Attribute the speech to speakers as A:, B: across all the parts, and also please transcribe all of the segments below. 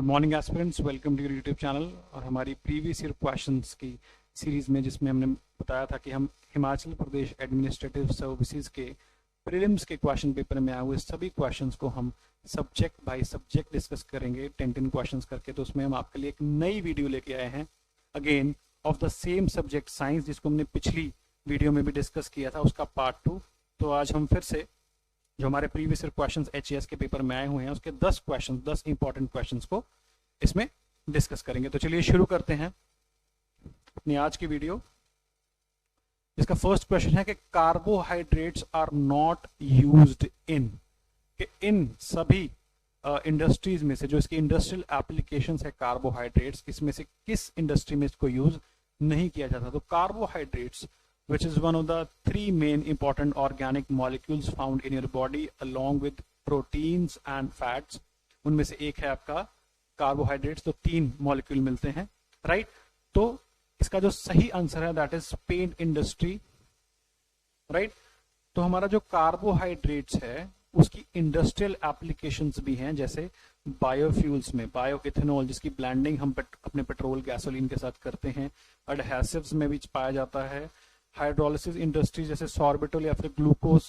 A: Good morning aspirants, welcome to YouTube channel. और हमारी previous year questions की सीरीज में जिसमें हमने बताया था कि हम हिमाचल प्रदेश एडमिनिस्ट्रेटिव सर्विसेज के प्रीलिम्स के क्वेश्चन पेपर में आए हुए सभी क्वेश्चंस को हम सब्जेक्ट बाय सब्जेक्ट डिस्कस करेंगे 10 क्वेश्चंस करके। तो उसमें हम आपके लिए एक नई वीडियो लेके आए हैं again of the same subject science, जिसको हमने पिछली वीडियो में भी डिस्कस किया था, उसका पार्ट 2। तो आज हम फिर से जो हमारे प्रीवियस ईयर क्वेश्चंस एचईएस के पेपर में आए हुए हैं उसके 10 इंपॉर्टेंट क्वेश्चंस को इसमें डिस्कस करेंगे। तो चलिए शुरू करते हैं अपनी आज की वीडियो। इसका फर्स्ट क्वेश्चन है कि carbohydrates are not used in, कि इन सभी इंडस्ट्रीज में से जो इसकी इंडस्ट्रियल एप्लीकेशंस है कार्बोहाइड्रेट्स, इसमें से किस इंडस्ट्री में इसको यूज नहीं किया जाता। तो carbohydrates which is one of the 3 main important organic molecules found in your body along with proteins and fats, उनमें से एक है आपका कार्बोहाइड्रेट्स। तो 3 मॉलिक्यूल मिलते हैं, राइट। तो इसका जो सही आंसर है that is paint industry, right. तो हमारा जो कार्बोहाइड्रेट्स है उसकी इंडस्ट्रियल एप्लीकेशंस भी हैं, जैसे बायोफ्यूल्स में बायो इथेनॉल जिसकी ब्लेंडिंग हम अपने पेट्रोल गैसोलीन के साथ करते हैं, एडहेसिव्स में भी पाया जाता है, हाइड्रोलिसिस इंडस्ट्री जैसे सॉर्बिटल या फिर ग्लूकोज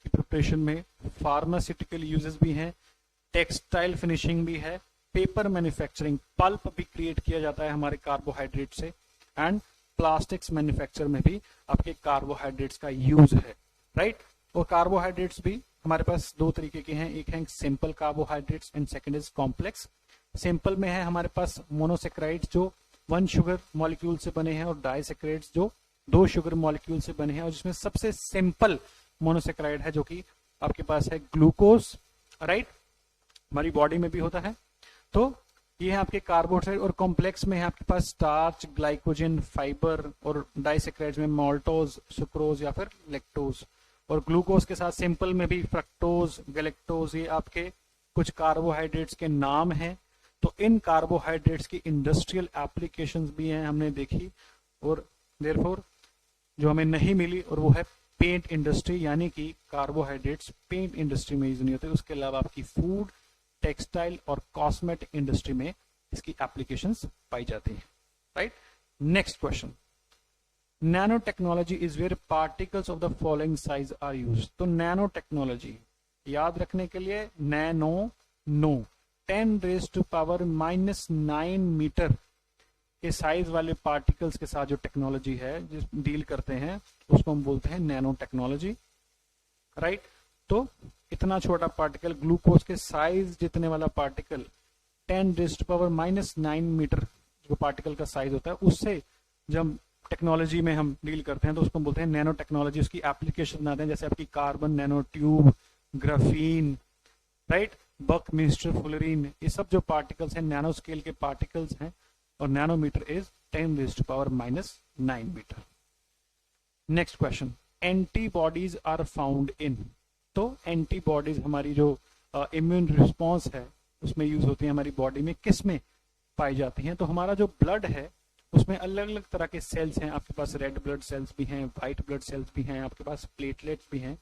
A: की प्रिपरेशन में, फार्मास्यूटिकल यूजेस भी हैं, टेक्सटाइल फिनिशिंग भी है, पेपर मैन्युफैक्चरिंग पल्प भी क्रिएट किया जाता है हमारे कार्बोहाइड्रेट से, एंड प्लास्टिक्स मैन्युफैक्चर में भी आपके कार्बोहाइड्रेट्स का यूज है, राइट। और कार्बोहाइड्रेट्स भी हमारे पास 2 तरीके के हैं, एक है simple carbohydrates and second is complex. Simple में है हमारे पास मोनोसेक्राइड्स जो 1 शुगर मॉलिक्यूल से बने हैं और डाइसेक्राइड्स जो 2 शुगर मॉलिक्यूल से बने हैं, और जिसमें सबसे सिंपल मोनोसेक्राइड है जो कि आपके पास है ग्लूकोज, राइट, हमारी बॉडी में भी होता है। तो ये है आपके कार्बोहाइड्रेट। और कॉम्प्लेक्स में है आपके पास स्टार्च, ग्लाइकोजन, फाइबर, और डाइसेक्राइड्स में माल्टोज, सुक्रोज या फिर लेक्टोज। और ग्लूकोज के साथ सिंपल में भी फ्रक्टोज, गैलेक्टोज, ये आपके कुछ कार्बोहाइड्रेट्स के नाम हैं। तो इन कार्बोहाइड्रेट्स की इंडस्ट्रियल एप्लीकेशंस भी हैं हमने देखी, और देयरफॉर जो हमें नहीं मिली और वो है पेंट इंडस्ट्री, यानी कि कार्बोहाइड्रेट्स पेंट इंडस्ट्री में यूज नहीं होते। उसके अलावा आपकी फूड, टेक्सटाइल और कॉस्मेटिक इंडस्ट्री में इसकी एप्लीकेशंस पाई जाती हैं, right. Next question, nano technology is where particles of the following size are used. तो नैनो टेक्नोलॉजी याद रखने के लिए नैनो 10⁻⁹ मीटर के साइज वाले पार्टिकल्स के साथ जो टेक्नोलॉजी है जिस डील करते हैं उसको हम बोलते हैं नैनो टेक्नोलॉजी, राइट। तो इतना छोटा पार्टिकल, ग्लूकोज के साइज जितने वाला पार्टिकल 10⁻⁹ मीटर जो पार्टिकल का साइज होता है, उससे जब टेक्नोलॉजी में हम डील करते हैं तो उसको बोलते हैं नैनो टेक्नोलॉजी। उसकी एप्लीकेशन आते हैं जैसे आपकी carbon nano tube, graphene, right, buckminster fullerene, ये सब जो पार्टिकल्स हैं नैनो स्केल के पार्टिकल्स हैं, और nanometer is 10⁻⁹ meter. Next question, antibodies are found in. तो एंटीबॉडीज हमारी जो इम्यून रिस्पॉन्स है उसमें यूज होती है हमारी बॉडी में, किस में पाई जाती हैं। तो हमारा जो ब्लड है उसमें अलग अलग तरह के सेल्स हैं, आपके पास रेड ब्लड सेल्स भी हैं, व्हाइट ब्लड सेल्स भी हैं, आपके पास प्लेटलेट्स भी हैं।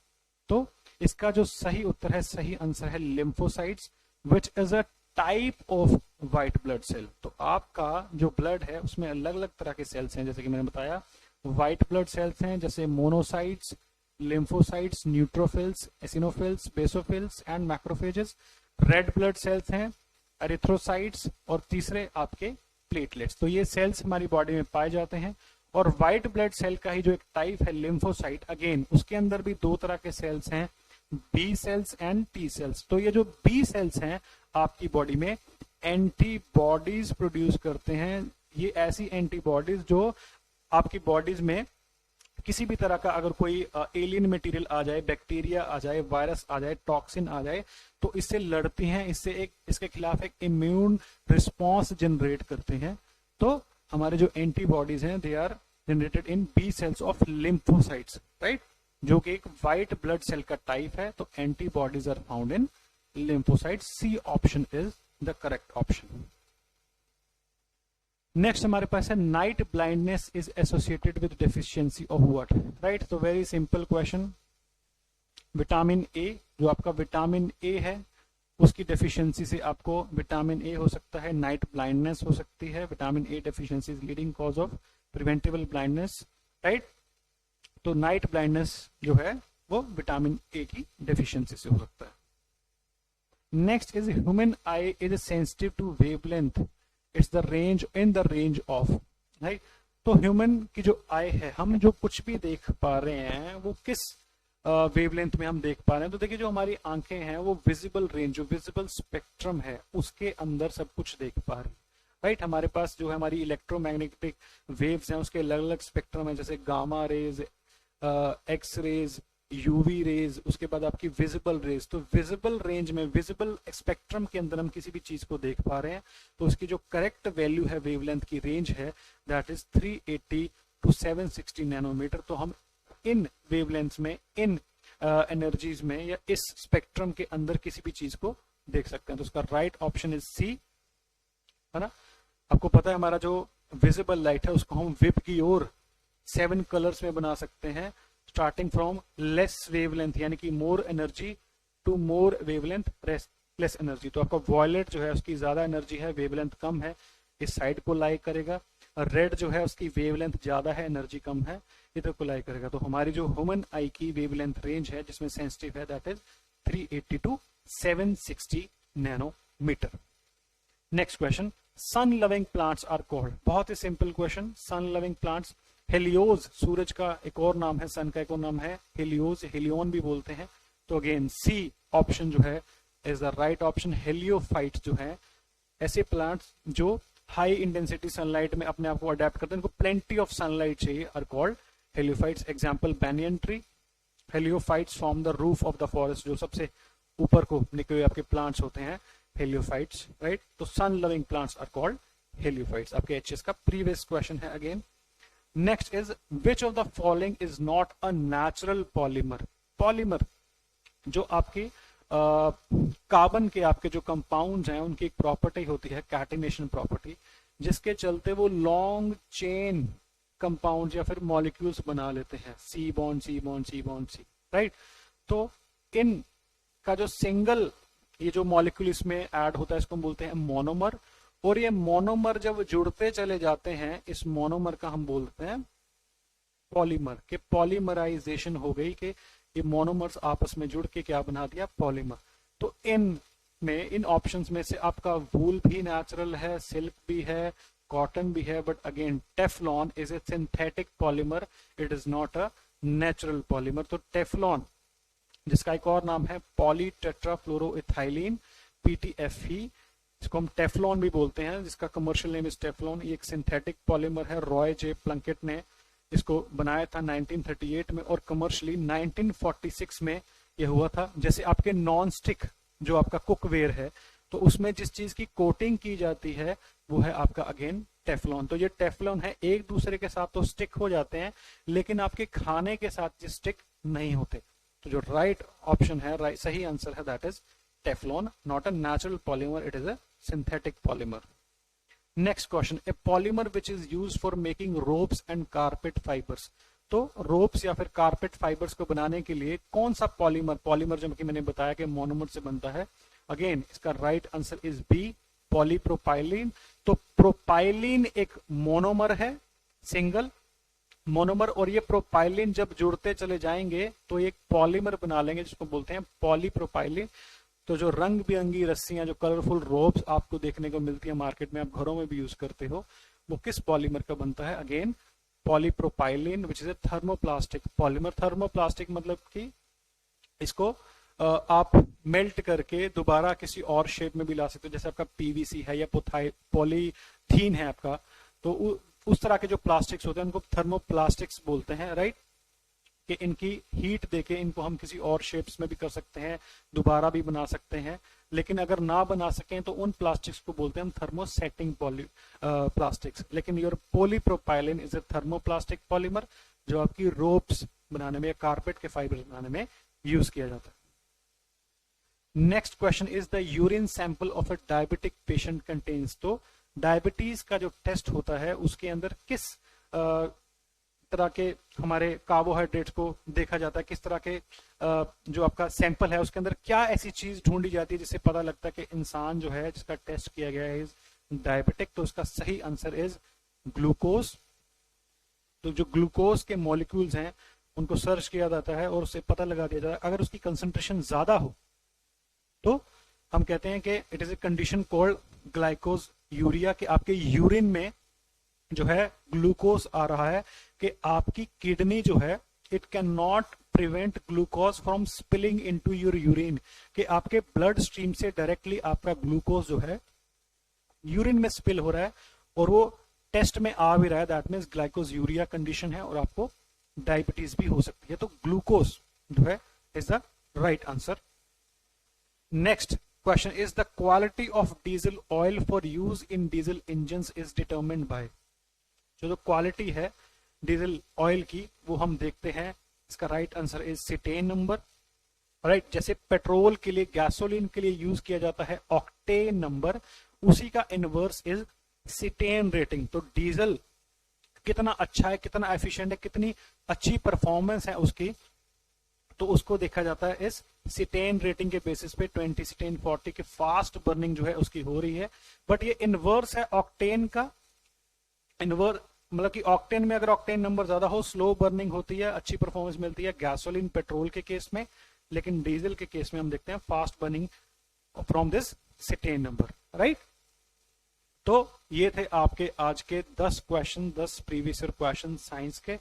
A: तो इसका जो सही उत्तर है, सही आंसर है lymphocytes, which is a type of white blood cell. तो आपका जो ब्लड है उसमें अलग अलग तरह के सेल्स हैं, जैसे कि मैंने बताया व्हाइट ब्लड सेल्स हैं जैसे monocytes, lymphocytes, neutrophils, eosinophils, basophils and macrophages. Red blood cells हैं एरिथ्रोसाइट्स, और तीसरे आपके प्लेटलेट्स। तो ये सेल्स हमारी बॉडी में पाए जाते हैं। और व्हाइट ब्लड सेल का ही जो एक टाइप है लिम्फोसाइट, अगेन उसके अंदर भी 2 तरह के सेल्स हैं, B cells and T cells. तो ये जो बी सेल्स हैं आपकी बॉडी में एंटीबॉडीज प्रोड्यूस करते हैं। ये ऐसी एंटीबॉडीज जो आपकी बॉडीज में किसी भी तरह का अगर कोई एलियन मटेरियल आ जाए, बैक्टीरिया आ जाए, वायरस आ जाए, टॉक्सिन आ जाए, तो इससे लड़ती हैं, इसके खिलाफ एक इम्यून रिस्पॉन्स जनरेट करते हैं। तो हमारे जो एंटीबॉडीज हैं they are generated in B cells of lymphocytes, right, जो कि एक व्हाइट ब्लड सेल का टाइप है। तो antibodies are found in lymphocytes. C option is the correct option. Next हमारे पास है night blindness is associated with deficiency of what, right. तो very simple question, vitamin A, जो आपका विटामिन ए है उसकी डेफिशिएंसी से आपको विटामिन ए हो सकता है, नाइट ब्लाइंडनेस हो सकती है, vitamin A deficiency is leading cause of preventable blindness, right. तो नाइट ब्लाइंडनेस जो है वो विटामिन ए की डेफिशिएंसी से हो सकता है। Next is human eye is sensitive to wavelength, it's the range in the range of, right. तो ह्यूमन की जो आई है, हम जो कुछ भी देख पा रहे हैं वो किस वेवलेंथ में हम देख पा रहे हैं। तो देखिए जो हमारी आंखें हैं वो विजिबल रेंज, जो विजिबल स्पेक्ट्रम है उसके अंदर सब कुछ देख पा रही है, राइट। हमारे पास जो है हमारी इलेक्ट्रोमैग्नेटिक वेव्स हैं उसके अलग अलग स्पेक्ट्रम है, जैसे gamma rays, X rays, UV rays, उसके बाद आपकी विजिबल रेज। तो विजिबल रेंज में, विजिबल स्पेक्ट्रम के अंदर हम किसी भी चीज को देख पा रहे हैं तो उसकी जो करेक्ट वैल्यू है, वेवलेंथ की रेंज है, दैट इज 380 टू 760 नैनोमीटर। तो हम इन वेवलेंथ में, इन एनर्जीज में या इस स्पेक्ट्रम के अंदर किसी भी चीज को देख सकते हैं। तो उसका राइट ऑप्शन इज सी, है ना। आपको पता है हमारा जो विजिबल लाइट है उसको हम विब की ओर 7 कलर्स में बना सकते हैं, स्टार्टिंग फ्रॉम लेस वेवलेंथ यानी कि more energy to more wavelength less energy. तो आपका वॉयलेट जो है उसकी ज्यादा एनर्जी है, वेवलेंथ कम है, इस साइड को लाई करेगा। रेड जो है उसकी वेवलेंथ ज्यादा है, एनर्जी कम है, इधर को लाई करेगा। तो हमारी जो ह्यूमन आई की वेवलेंथ रेंज है जिसमें सेंसिटिव है that is 380 to 760 nanometer. Next question, sun loving plants are called. बहुत ही simple question, sun loving plants, helios सूरज का एक और नाम है, सन का एक और नाम है हेलियोज, हेलियोन भी बोलते हैं। तो अगेन सी ऑप्शन जो है is the right option. Heliophyte जो है ऐसे प्लांट्स जो हाई इंटेंसिटी सनलाइट में अपने आप को अडेप्ट करते हैं, इनको प्लेंटी ऑफ सनलाइट चाहिए, are called heliophytes. Example banyan tree. Heliophytes from the roof of the forest, जो सबसे ऊपर को निकले हुए आपके प्लांट्स होते हैं हेलियोफाइट्स, राइट। तो sun loving plants are called heliophytes. आपके एचएस का प्रीवियस क्वेश्चन है again. Next is which of the following is not a natural polymer. Polymer जो आपके कार्बन के आपके जो कंपाउंड्स हैं उनकी एक प्रॉपर्टी होती है कैटिनेशन प्रॉपर्टी, जिसके चलते वो लॉन्ग चेन कंपाउंड या फिर मॉलिक्यूल्स बना लेते हैं, C bond C bond C bond C, right. तो इन का जो सिंगल ये जो मॉलिक्यूल इसमें ऐड होता है इसको हम बोलते हैं मोनोमर। और ये मोनोमर जब जुड़ते चले जाते हैं इस मोनोमर का हम बोलते हैं पॉलीमर। के पॉलीमराइजेशन हो गई कि ये मोनोमर्स आपस में जुड़ के क्या बना दिया, पॉलीमर। तो इन ऑप्शंस में से आपका वूल भी नेचुरल है, सिल्क भी है, कॉटन भी है, but again Teflon is a synthetic polymer, it is not a natural polymer. तो टेफ्लॉन जिसका एक और नाम है पॉलीटेट्राफ्लोरोइथाइलिन, PTFE, इसको हम टेफ्लॉन भी बोलते हैं, जिसका कमर्शियल नेम इज टेफ्लॉन। ये एक सिंथेटिक पॉलीमर है, रॉय जे प्लंकेट ने इसको बनाया था 1938 में और कमर्शियली 1946 में ये हुआ था। जैसे आपके नॉन स्टिक जो आपका कुकवेयर है तो उसमें जिस चीज की कोटिंग की जाती है वो है आपका अगेन टेफ्लॉन। तो ये टेफ्लॉन है, एक दूसरे के साथ तो स्टिक हो जाते हैं लेकिन आपके खाने के साथ ये स्टिक नहीं होते। तो जो राइट ऑप्शन है, राइट सही आंसर है, that is Teflon, not a natural polymer, it is a synthetic polymer. Next question, A polymer which is used for making ropes and carpet fibres. तो रोप्स या फिर कारपेट फाइबर्स को बनाने के लिए कौन सा पॉलीमर जो कि मैंने बताया कि मोनोमर से बनता है, अगेन इसका right answer is B, polypropylene. तो प्रोपाइलिन एक मोनोमर है, सिंगल मोनोमर, और ये प्रोपाइलिन जब जुड़ते चले जाएंगे तो एक पॉलीमर बना लेंगे जिसको बोलते हैं पॉलीप्रोपाइलिन। तो जो रंग बिरंगी रस्सियां, जो कलरफुल रोप्स आपको देखने को मिलती है मार्केट में, आप घरों में भी यूज करते हो, वो किस पॉलीमर का बनता है, again polypropylene which is a thermoplastic polymer. Thermoplastic मतलब कि इसको आप मेल्ट करके दोबारा किसी और शेप में भी ला सकते हो, जैसे आपका PVC है या पॉलीथीन है आपका, तो उस तरह के जो प्लास्टिक्स होते हैं उनको थर्मोप्लास्टिक्स बोलते हैं, राइट। कि इनकी हीट देके इनको हम किसी और शेप्स में भी कर सकते हैं, दोबारा भी बना सकते हैं, लेकिन अगर ना बना सकें तो उन प्लास्टिक्स को बोलते हैं हम थर्मोसेटिंग प्लास्टिक्स। लेकिन your polypropylene is a thermoplastic polymer जो आपकी रोप्स बनाने में या कारपेट के फाइबर बनाने में यूज किया जाता है। Next question is the urine sample of a diabetic patient contains. तो डायबिटीज का जो टेस्ट होता है उसके अंदर किस तरह के हमारे कार्बोहाइड्रेट्स को देखा जाता है, किस तरह के जो आपका सैंपल है उसके अंदर क्या ऐसी चीज ढूंढी जाती है जिससे पता लगता है कि इंसान जो है जिसका टेस्ट किया गया है इज डायबिटिक। तो उसका सही आंसर इज ग्लूकोज। तो जो ग्लूकोज के मॉलिक्यूल्स हैं उनको सर्च किया जाता है और उससे पता लगा दिया जाता है, अगर उसकी कंसंट्रेशन ज्यादा हो तो हम कहते हैं कि it is a condition called glycosuria, कि आपके यूरिन में जो है ग्लूकोज आ रहा है, कि आपकी किडनी जो है it can not prevent glucose from spilling into your urine, कि आपके ब्लड स्ट्रीम से डायरेक्टली आपका ग्लूकोज जो है यूरिन में स्पिल हो रहा है और वो टेस्ट में आ भी रहा है, दैट मीन्स ग्लाइकोज यूरिया कंडीशन है और आपको डायबिटीज भी हो सकती है। तो ग्लूकोज जो है is the right answer. Next question is the quality of diesel oil for use in diesel engine is determined by. जो क्वालिटी है डीजल ऑयल की वो हम देखते हैं, इसका right answer is cetane number. Right, जैसे पेट्रोल के लिए गैसोलीन के लिए यूज किया जाता है ऑक्टेन नंबर, उसी का इनवर्स इज सिटेन रेटिंग। तो डीजल कितना अच्छा है, कितना एफिशिएंट है, कितनी अच्छी परफॉर्मेंस है उसकी, तो उसको देखा जाता है इस सिटेन रेटिंग के बेसिस पे। 20 सिटेन 40 के फास्ट बर्निंग जो है उसकी हो रही है, बट ये इनवर्स है ऑक्टेन का। इनवर्स मतलब कि ऑक्टेन में अगर ऑक्टेन नंबर ज्यादा हो स्लो बर्निंग होती है, अच्छी परफॉर्मेंस मिलती है गैसोलीन पेट्रोल के केस में, लेकिन डीजल के केस में हम देखते हैं fast burning from this cetane number. Right, तो ये थे आपके आज के 10 question, 10 previous year question science के।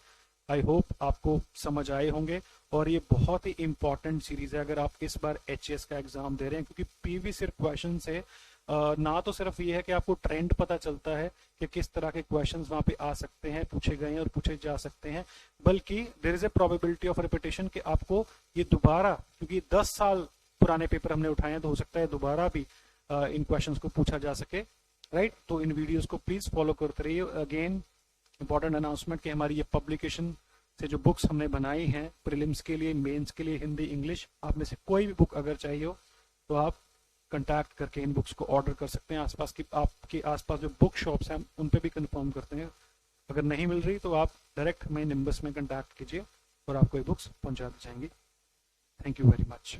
A: आई होप आपको समझ आए होंगे और ये बहुत ही इंपॉर्टेंट सीरीज है अगर आप इस बार एचएएस का एग्जाम दे रहे हैं, क्योंकि प्रीवियस ईयर क्वेश्चन से ना तो सिर्फ ये है कि आपको ट्रेंड पता चलता है कि किस तरह के क्वेश्चंस वहां पे आ सकते हैं, पूछे गए हैं और पूछे जा सकते हैं, बल्कि there is a probability of repetition कि आपको ये दोबारा, क्योंकि 10 साल पुराने पेपर हमने उठाए हैं तो हो सकता है दोबारा भी इन क्वेश्चंस को पूछा जा सके। राइट, तो इन वीडियोस को प्लीज फॉलो करते रहिए। अगेन इंपॉर्टेंट अनाउंसमेंट कि हमारी ये पब्लिकेशन से जो बुक्स हमने बनाई हैं प्रीलिम्स के लिए, मेंस के लिए, हिंदी इंग्लिश, आप में से कोई भी बुक अगर चाहिए हो तो आप कंटैक्ट करके इन बुक्स को ऑर्डर कर सकते हैं। आसपास की आपके आसपास जो बुक शॉप्स हैं उन पे भी कंफर्म करते हैं, अगर नहीं मिल रही तो आप डायरेक्ट हमें नंबर्स में कंटैक्ट कीजिए और आपको ये बुक्स पहुंचा दी जाएंगी। Thank you very much.